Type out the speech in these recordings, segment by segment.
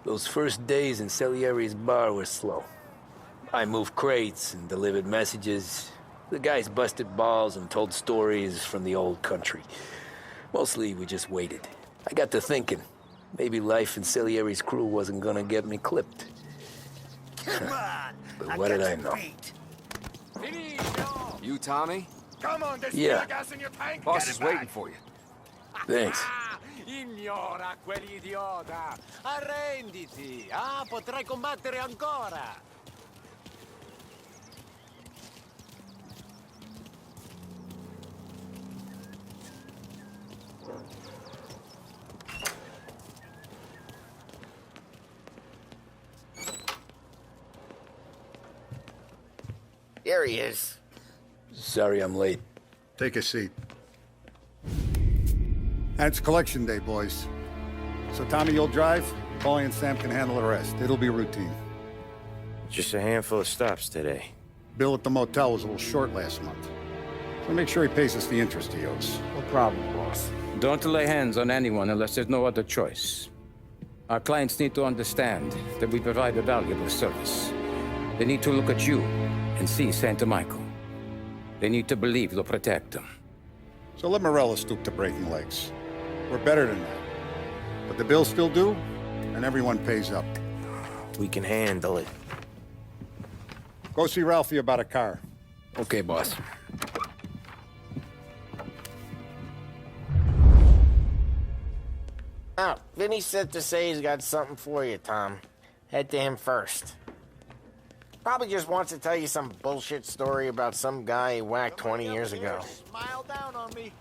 Those first days in Salieri's bar were slow. I moved crates and delivered messages. The guys busted balls and told stories from the old country. Mostly, we just waited. I got to thinking, maybe life in Salieri's crew wasn't gonna get me clipped. Come on! But what did I know? You, Tommy? Come on, there's Yeah. gas in your tank. Boss Get is it back. waiting for you. Thanks. Ignora quell'idiota! Arrenditi! Potrai combattere ancora! Here he is. Sorry I'm late. Take a seat. And it's collection day, boys. So Tommy, you'll drive. Paulie and Sam can handle the rest. It'll be routine. Just a handful of stops today. Bill at the motel was a little short last month. So make sure he pays us the interest he owes. No problem, boss. Don't lay hands on anyone unless there's no other choice. Our clients need to understand that we provide a valuable service. They need to look at you and see Santa Michael. They need to believe you'll protect them. So let Morella stoop to breaking legs. We're better than that. But the bills still due, and everyone pays up. We can handle it. Go see Ralphie about a car. Okay, boss. Oh, Vinny said to say he's got something for you, Tom. Head to him first. Probably just wants to tell you some bullshit story about some guy he whacked 20 years ago. Smile down on me.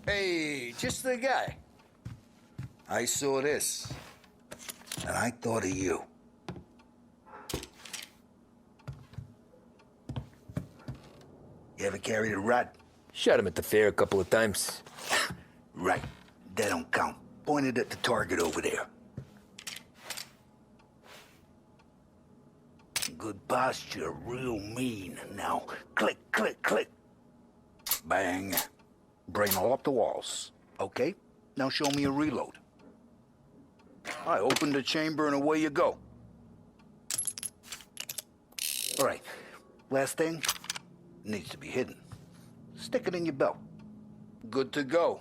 Hey, just the guy. I saw this, and I thought of you. You ever carried a rat? Shot him at the fair a couple of times. Right. That don't count. Pointed at the target over there. Good posture, real mean. Now, click, click, click. Bang. Brain all up the walls. Okay, now show me a reload. I open the chamber and away you go. All right, last thing, needs to be hidden. Stick it in your belt. Good to go.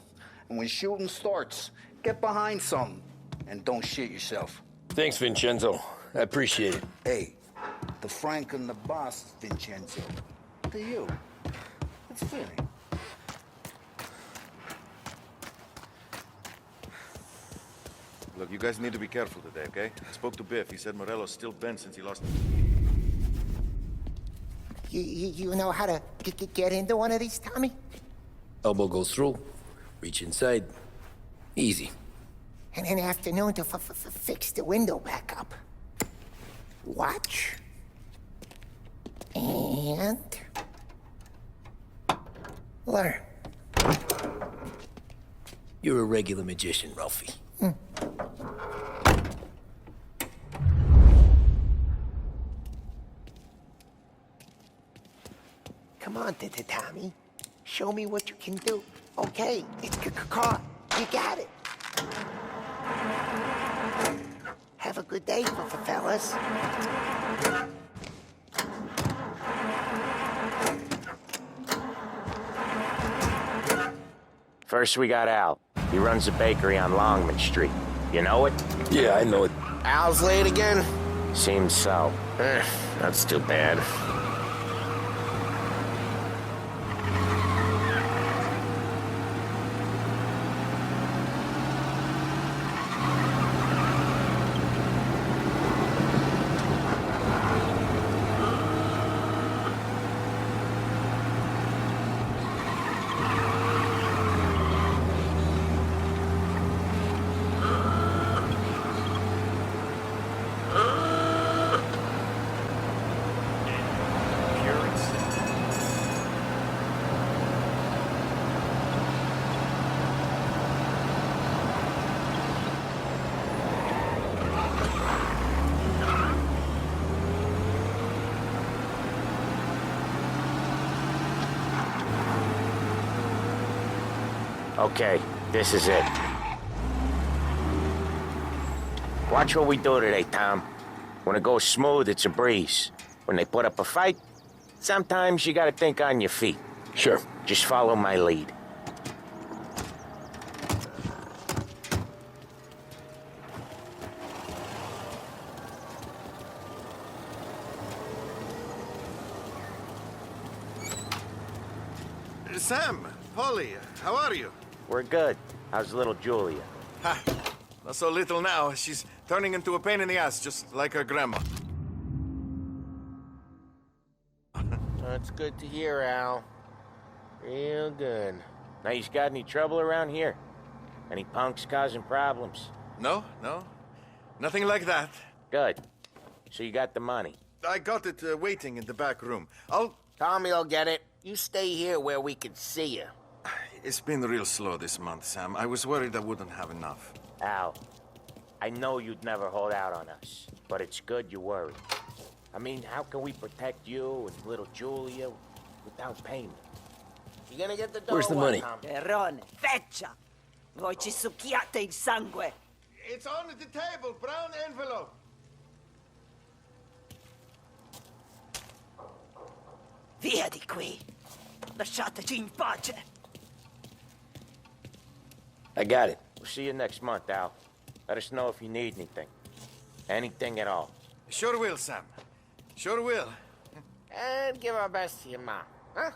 And when shooting starts, get behind something and don't shit yourself. Thanks, Vincenzo. I appreciate it. Hey, the Frank and the boss, Vincenzo. To you. It's fitting. Look, you guys need to be careful today, okay? I spoke to Biff. He said Morello's still bent since he lost... You know how to get into one of these, Tommy? Elbow goes through. Reach inside. Easy. And an afternoon to fix the window back up. Watch. And... learn. You're a regular magician, Ralphie. Come on, Tommy. Show me what you can do. Okay, it's caught. You got it. Have a good day, fellas. First we got Al. He runs a bakery on Longman Street. You know it? Yeah, I know it. Al's late again? Seems so. That's too bad. Okay, this is it. Watch what we do today, Tom. When it goes smooth, it's a breeze. When they put up a fight, sometimes you gotta think on your feet. Sure. Just follow my lead. Sam, Polly, how are you? We're good. How's little Julia? Ha! Not so little now. She's turning into a pain in the ass, just like her grandma. That's good to hear, Al. Real good. Now, you got any trouble around here? Any punks causing problems? No, no. Nothing like that. Good. So you got the money? I got it waiting in the back room. Tommy will get it. You stay here where we can see you. It's been real slow this month, Sam. I was worried I wouldn't have enough. Al, I know you'd never hold out on us, but it's good you worry. I mean, how can we protect you and little Julia without payment? You gonna get the dough? Where's the money? Perrone, feccia! Voi ci succhiate il sangue! It's on the table, brown envelope. Via di qui! Lasciateci in pace! I got it. We'll see you next month, Al. Let us know if you need anything. Anything at all. Sure will, Sam. Sure will. And give our best to your mom, huh?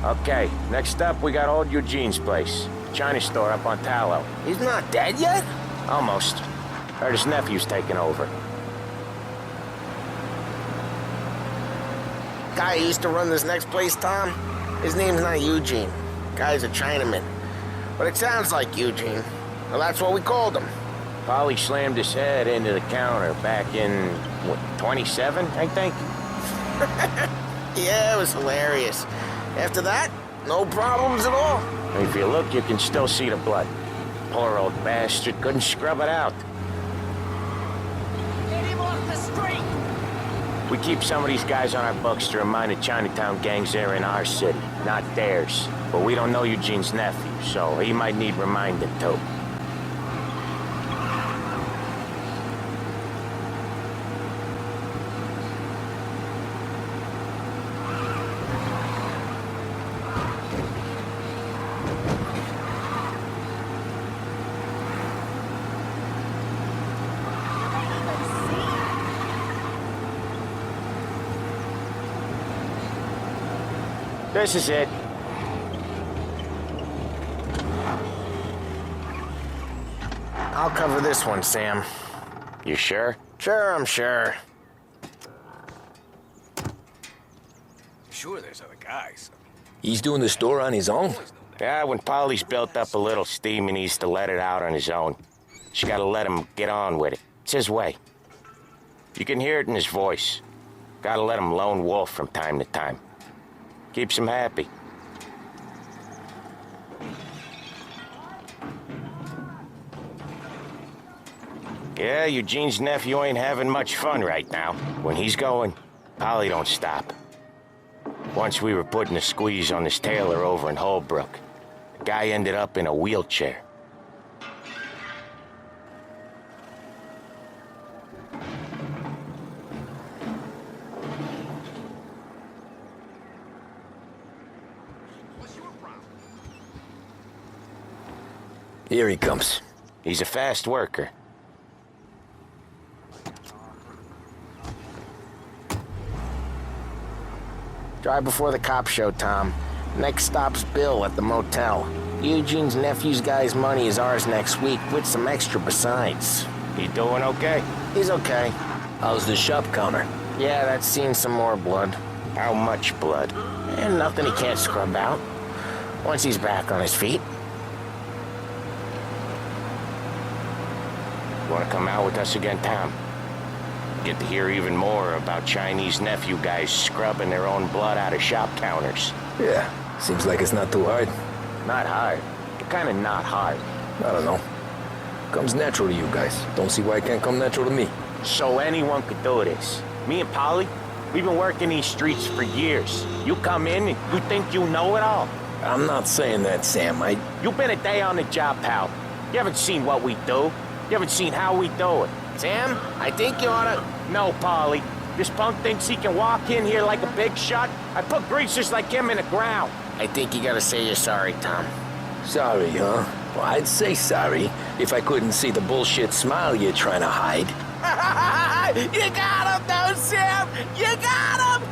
Okay, next up we got old Eugene's place. China store up on Tallow. He's not dead yet? Almost. Heard his nephew's taking over. Guy who used to run this next place, Tom? His name's not Eugene. Guy's a Chinaman. But it sounds like Eugene. Well, that's what we called him. Polly slammed his head into the counter back in, what, 27, I think? Yeah, it was hilarious. After that, no problems at all. If you look, you can still see the blood. Poor old bastard couldn't scrub it out. Get him off the street! We keep some of these guys on our books to remind the Chinatown gangs they're in our city, not theirs. But we don't know Eugene's nephew, so he might need reminding too. This is it. I'll cover this one, Sam. You sure? Sure, I'm sure. Sure, there's other guys. He's doing the store on his own? Yeah, when Polly's built up a little steam, he needs to let it out on his own. She gotta let him get on with it. It's his way. You can hear it in his voice. Gotta let him lone wolf from time to time. Keeps him happy. Yeah, Eugene's nephew ain't having much fun right now. When he's going, Polly don't stop. Once we were putting a squeeze on this tailor over in Holbrook. The guy ended up in a wheelchair. Here he comes. He's a fast worker. Drive before the cops show, Tom. Next stop's Bill at the motel. Eugene's nephew's guy's money is ours next week, with some extra besides. He doing okay? He's okay. How's the shop counter? Yeah, that's seen some more blood. How much blood? And nothing he can't scrub out. Once he's back on his feet. You wanna come out with us again, Tom? get to hear even more about Chinese nephew guys scrubbing their own blood out of shop counters. Yeah, seems like it's not too hard. Not hard. Kinda not hard. I don't know. Comes natural to you guys. Don't see why it can't come natural to me. So anyone could do this. Me and Polly, we've been working these streets for years. You come in and you think you know it all. I'm not saying that, Sam. You've been a day on the job, pal. You haven't seen what we do. You haven't seen how we do it. Sam, I think you oughta... No, Polly. This punk thinks he can walk in here like a big shot. I put greasers like him in the ground. I think you gotta say you're sorry, Tom. Sorry, huh? Well, I'd say sorry if I couldn't see the bullshit smile you're trying to hide. You got him, though, Sam! You got him!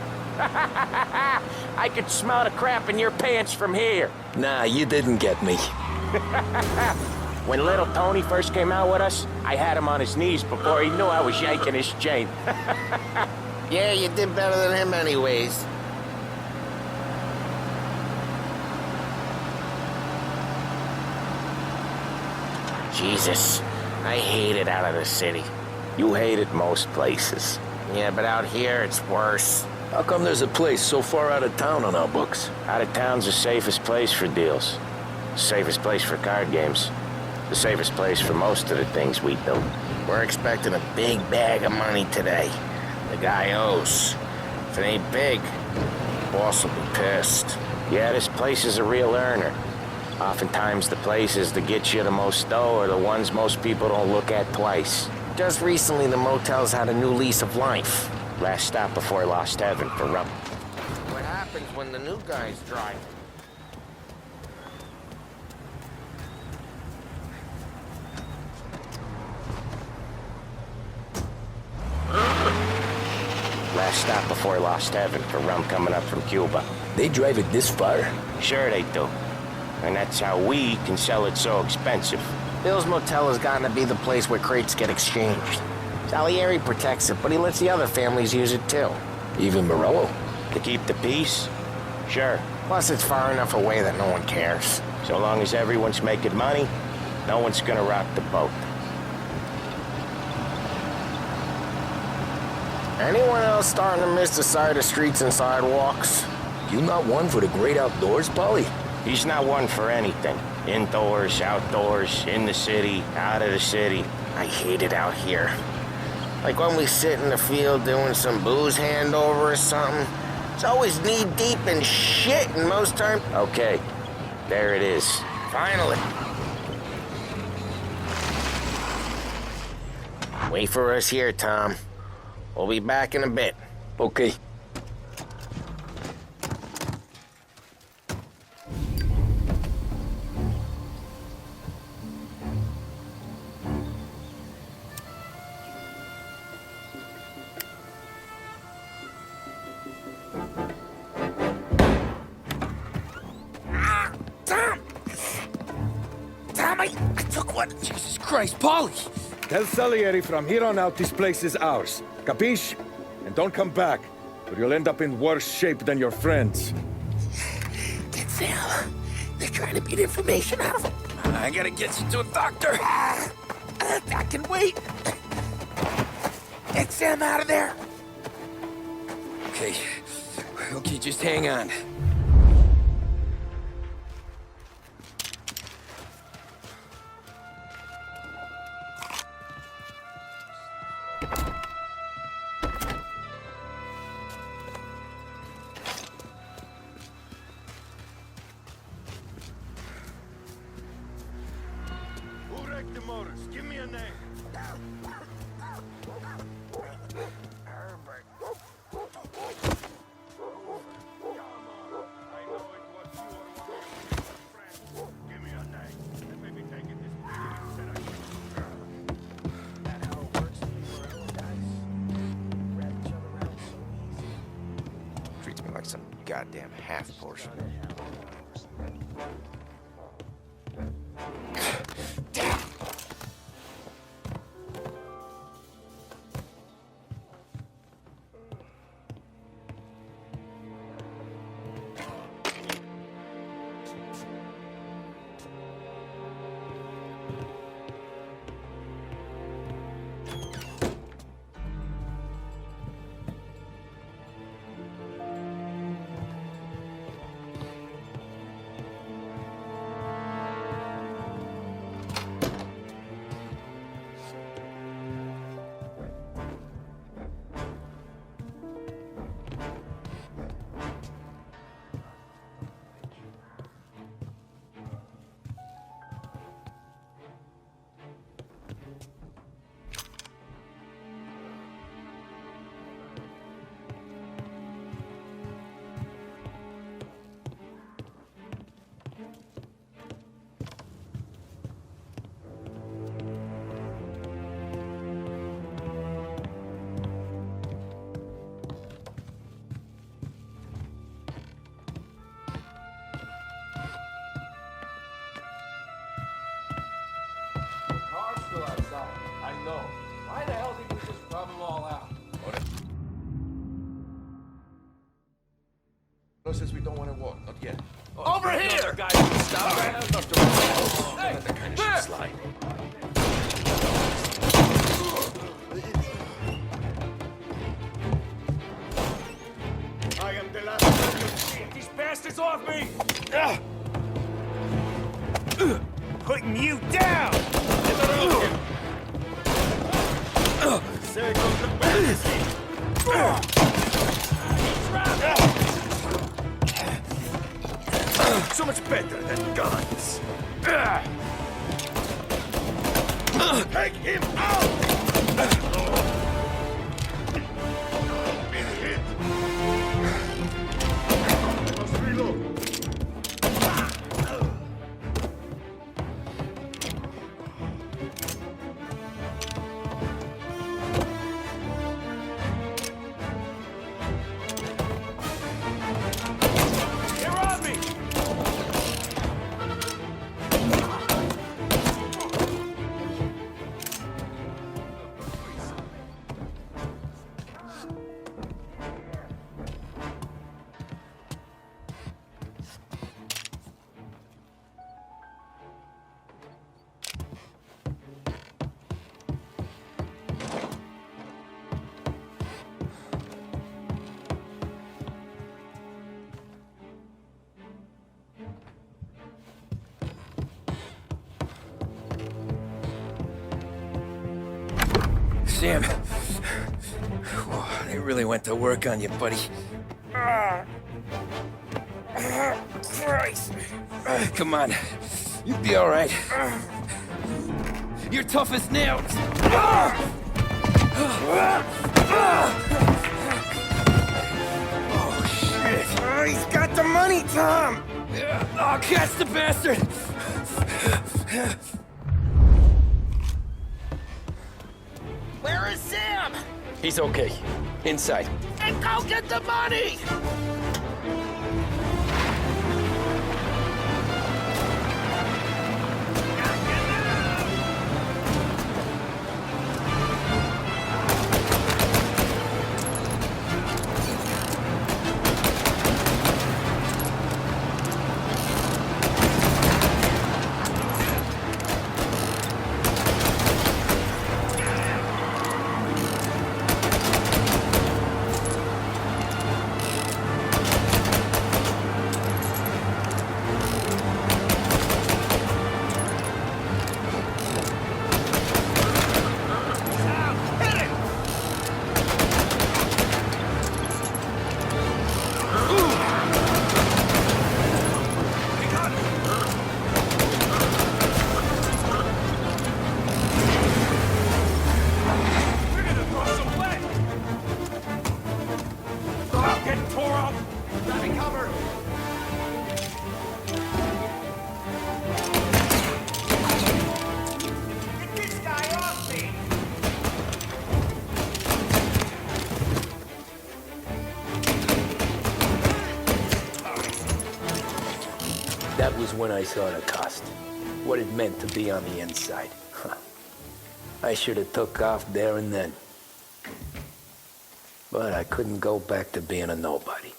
I could smell the crap in your pants from here. Nah, you didn't get me. When little Tony first came out with us, I had him on his knees before he knew I was yanking his chain. Yeah, you did better than him anyways. Jesus, I hate it out of the city. You hate it most places. Yeah, but out here, it's worse. How come there's a place so far out of town on our books? Out of town's the safest place for deals. Safest place for card games. The safest place for most of the things we do. We're expecting a big bag of money today. The guy owes. If it ain't big, boss will be pissed. Yeah, this place is a real earner. Oftentimes the places that get you the most dough are the ones most people don't look at twice. Just recently, the motel's had a new lease of life. Last stop before Lost Heaven for rum. What happens when the new guys drive? Last stop before Lost Heaven for rum coming up from Cuba. They drive it this far? Sure they do. And that's how we can sell it so expensive. Bill's Motel has gotten to be the place where crates get exchanged. Salieri protects it, but he lets the other families use it too. Even Morello? To keep the peace? Sure. Plus, it's far enough away that no one cares. So long as everyone's making money, no one's gonna rock the boat. Anyone else starting to miss the sight of streets and sidewalks? You not one for the great outdoors, Polly? He's not one for anything. Indoors, outdoors, in the city, out of the city. I hate it out here. Like when we sit in the field doing some booze handover or something. It's always knee-deep in shit, and most times... Okay, there it is. Finally. Wait for us here, Tom. We'll be back in a bit. Okay. I took one. Jesus Christ, Polly! Tell Salieri from here on out this place is ours. Capiche? And don't come back, or you'll end up in worse shape than your friends. Get Sam. They're trying to beat information out of him. I gotta get you to a doctor. I can wait. Get Sam out of there. Okay. Okay, just hang on. Give me a name. Treats me like some goddamn half portion. know. Why the hell did we just rub them all out? No, says we don't want to walk. Not yet. Over here! Guys, stop. Hey, Let that kind of shit slide. I am the last one. Get these bastards off me! Putting you down! So much better than guns. Take him out! Been hit. Must reload. Sam, they really went to work on you, buddy. Christ. Come on, you'll be all right. You're tough as nails. Oh, shit. Oh, he's got the money, Tom! Oh, catch the bastard! Where is Sam? He's okay. Inside. And go get the money! That was when I saw the cost. What it meant to be on the inside. Huh. I should have took off there and then. But I couldn't go back to being a nobody.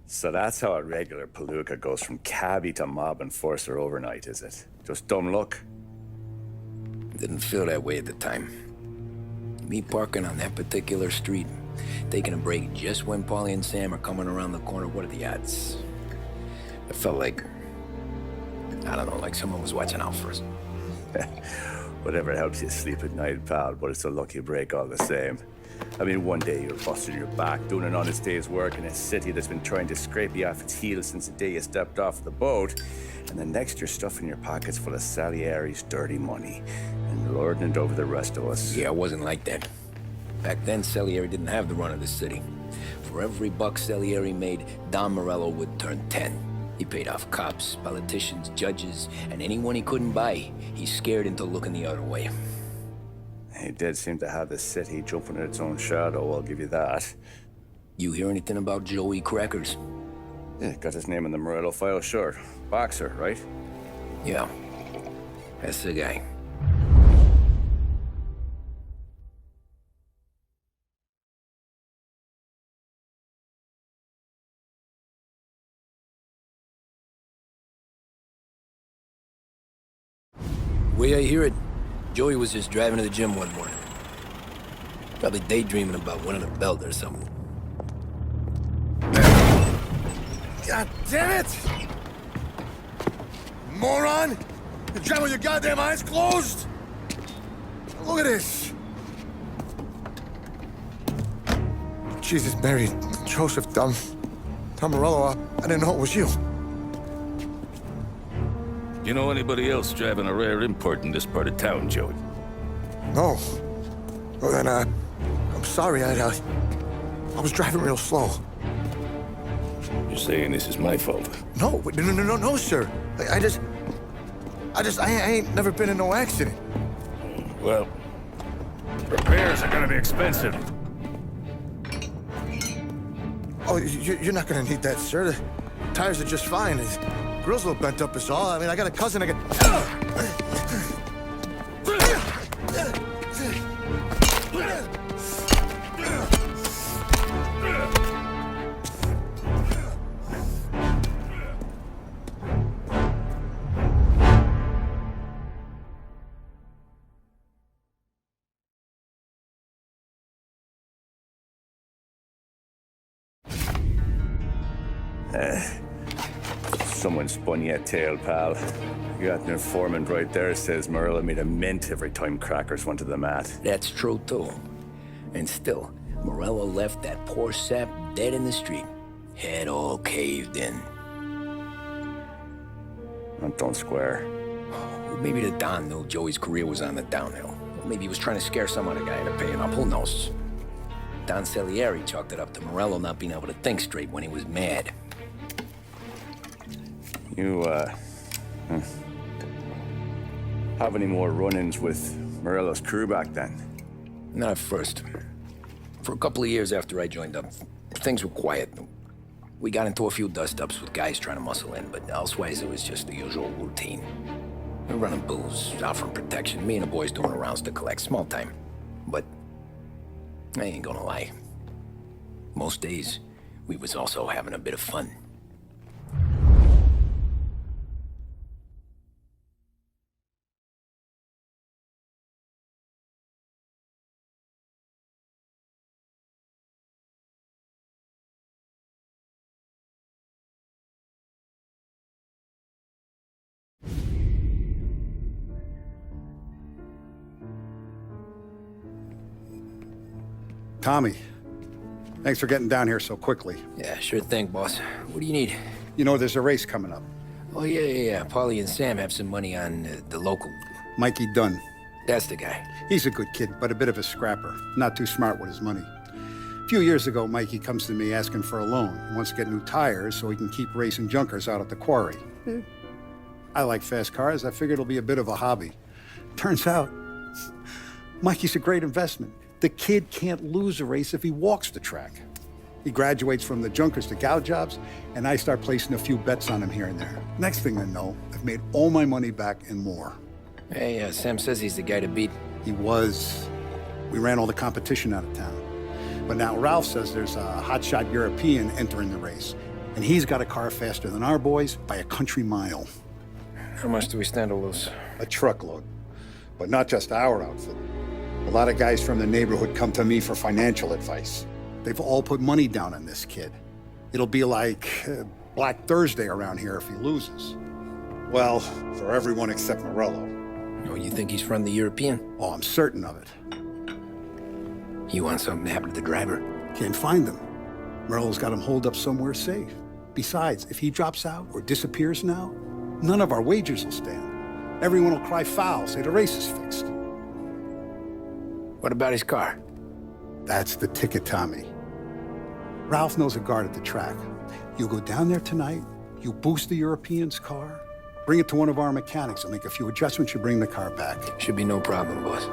So that's how a regular palooka goes from cabbie to mob enforcer overnight, is it? Just dumb luck? Didn't feel that way at the time. Me parking on that particular street, taking a break just when Paulie and Sam are coming around the corner, what are the odds? It felt like, I don't know, like someone was watching out for us. Whatever helps you sleep at night, pal, but it's a lucky break all the same. I mean, one day you're busting your back, doing an honest day's work in a city that's been trying to scrape you off its heels since the day you stepped off the boat, and the next you're stuffing your pockets full of Salieri's dirty money and lording it over the rest of us. Yeah, it wasn't like that. Back then, Salieri didn't have the run of the city. For every buck Salieri made, Don Morello would turn 10. He paid off cops, politicians, judges, and anyone he couldn't buy, he scared into looking the other way. He did seem to have the city jumping in its own shadow, I'll give you that. You hear anything about Joey Crackers? Yeah, got his name in the Morello file, sure. Boxer, right? Yeah. That's the guy. The way I hear it, Joey was just driving to the gym one morning. Probably daydreaming about winning a belt or something. God damn it! Moron! You're driving with your goddamn eyes closed? Look at this! Jesus, Mary, Joseph, Tom Morello, I didn't know it was you. You know anybody else driving a rare import in this part of town, Joey? No. Well, then, I'm sorry, I was driving real slow. You're saying this is my fault? No, no, sir. I ain't never been in no accident. Well, repairs are gonna be expensive. Oh, you're not gonna need that, sir. The tires are just fine. The grill's a little bent up is all. I mean, I got a cousin I can... Someone spun you a tail, pal. You got an informant right there says Morello made a mint every time Crackers went to the mat. That's true, too. And still, Morello left that poor sap dead in the street. Head all caved in. That don't square. Well, maybe the Don knew Joey's career was on the downhill. Or maybe he was trying to scare some other guy into paying up. Who knows? Don Salieri chalked it up to Morello not being able to think straight when he was mad. You, have any more run-ins with Morello's crew back then? Not at first. For a couple of years after I joined up, things were quiet. We got into a few dust-ups with guys trying to muscle in, but elsewise it was just the usual routine. We're running booze, offering protection, me and the boys doing rounds to collect, small time. But I ain't gonna lie. Most days, we was also having a bit of fun. Tommy, thanks for getting down here so quickly. Yeah, sure thing, boss. What do you need? You know, there's a race coming up. Oh, yeah. Paulie and Sam have some money on the local. Mikey Dunn. That's the guy. He's a good kid, but a bit of a scrapper. Not too smart with his money. A few years ago, Mikey comes to me asking for a loan. He wants to get new tires so he can keep racing junkers out at the quarry. I like fast cars. I figured it'll be a bit of a hobby. Turns out, Mikey's a great investment. The kid can't lose a race if he walks the track. He graduates from the junkers to gal jobs, and I start placing a few bets on him here and there. Next thing I know, I've made all my money back and more. Hey, Sam says he's the guy to beat. He was. We ran all the competition out of town. But now Ralph says there's a hotshot European entering the race, and he's got a car faster than our boys by a country mile. How much do we stand to lose? A truckload. But not just our outfit. A lot of guys from the neighborhood come to me for financial advice. They've all put money down on this kid. It'll be like Black Thursday around here if he loses. Well, for everyone except Morello. Oh, you think he's from the European? Oh, I'm certain of it. You want something to happen to the driver? Can't find him. Morello's got him holed up somewhere safe. Besides, if he drops out or disappears now, none of our wagers will stand. Everyone will cry foul, say the race is fixed. What about his car? That's the ticket, Tommy. Ralph knows a guard at the track. You go down there tonight, you boost the European's car, bring it to one of our mechanics, and make a few adjustments, you bring the car back. Should be no problem, boss.